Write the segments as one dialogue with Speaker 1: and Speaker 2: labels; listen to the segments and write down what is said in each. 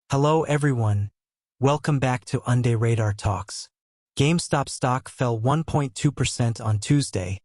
Speaker 1: Hello everyone, welcome back to Unday Radar Talks. GameStop stock fell 1.2% on Tuesday,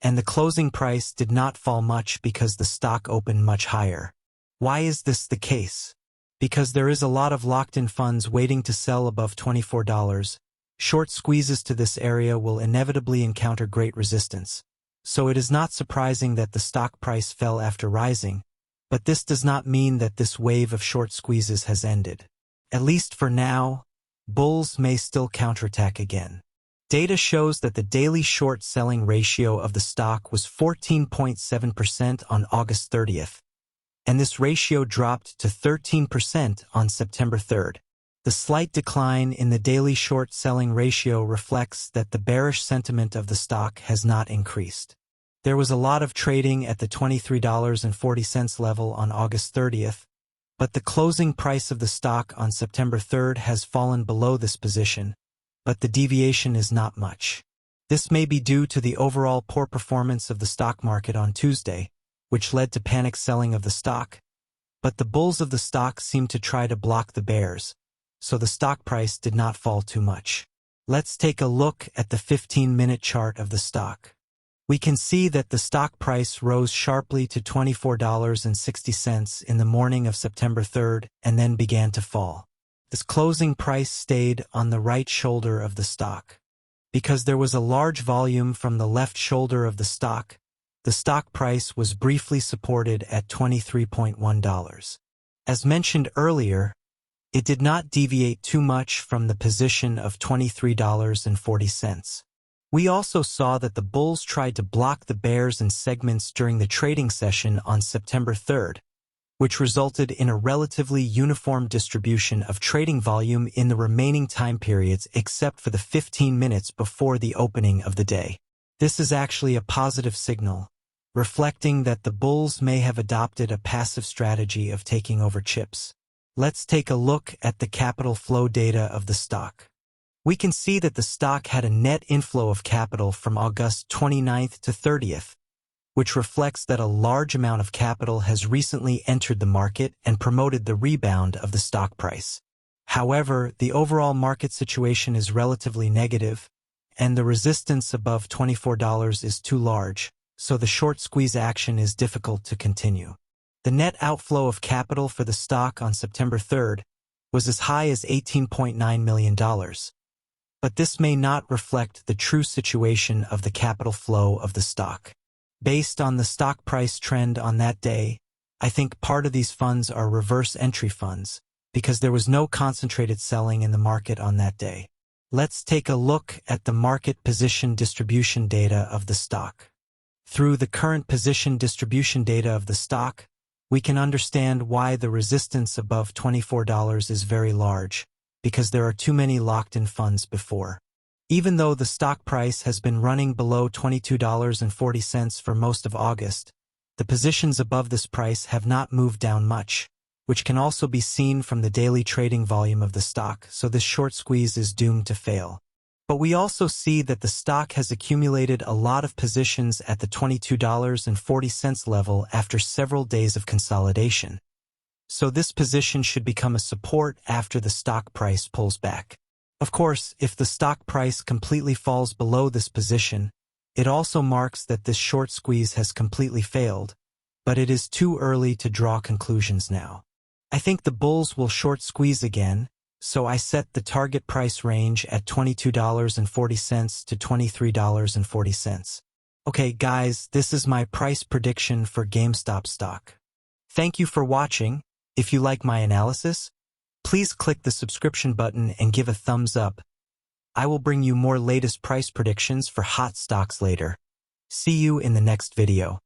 Speaker 1: and the closing price did not fall much because the stock opened much higher. Why is this the case? Because there is a lot of locked-in funds waiting to sell above $24. Short squeezes to this area will inevitably encounter great resistance, so it is not surprising that the stock price fell after rising. But this does not mean that this wave of short squeezes has ended. At least for now, bulls may still counterattack again. Data shows that the daily short-selling ratio of the stock was 14.7% on August 30th, and this ratio dropped to 13% on September 3rd. The slight decline in the daily short-selling ratio reflects that the bearish sentiment of the stock has not increased. There was a lot of trading at the $23.40 level on August 30th, but the closing price of the stock on September 3rd has fallen below this position, but the deviation is not much. This may be due to the overall poor performance of the stock market on Tuesday, which led to panic selling of the stock, but the bulls of the stock seemed to try to block the bears, so the stock price did not fall too much. Let's take a look at the 15-minute chart of the stock. We can see that the stock price rose sharply to $24.60 in the morning of September 3rd and then began to fall. This closing price stayed on the right shoulder of the stock. Because there was a large volume from the left shoulder of the stock price was briefly supported at $23.1. As mentioned earlier, it did not deviate too much from the position of $23.40. We also saw that the bulls tried to block the bears in segments during the trading session on September 3rd, which resulted in a relatively uniform distribution of trading volume in the remaining time periods except for the 15 minutes before the opening of the day. This is actually a positive signal, reflecting that the bulls may have adopted a passive strategy of taking over chips. Let's take a look at the capital flow data of the stock. We can see that the stock had a net inflow of capital from August 29th to 30th, which reflects that a large amount of capital has recently entered the market and promoted the rebound of the stock price. However, the overall market situation is relatively negative, and the resistance above $24 is too large, so the short squeeze action is difficult to continue. The net outflow of capital for the stock on September 3rd was as high as $18.9 million. But this may not reflect the true situation of the capital flow of the stock. Based on the stock price trend on that day, I think part of these funds are reverse entry funds, because there was no concentrated selling in the market on that day. Let's take a look at the market position distribution data of the stock. Through the current position distribution data of the stock, we can understand why the resistance above $24 is very large, because there are too many locked-in funds before. Even though the stock price has been running below $22.40 for most of August, the positions above this price have not moved down much, which can also be seen from the daily trading volume of the stock, so this short squeeze is doomed to fail. But we also see that the stock has accumulated a lot of positions at the $22.40 level after several days of consolidation. So this position should become a support after the stock price pulls back. Of course, if the stock price completely falls below this position, it also marks that this short squeeze has completely failed, but it is too early to draw conclusions now. I think the bulls will short squeeze again, so I set the target price range at $22.40 to $23.40. Okay guys, this is my price prediction for GameStop stock. Thank you for watching. If you like my analysis, please click the subscription button and give a thumbs up. I will bring you more latest price predictions for hot stocks later. See you in the next video.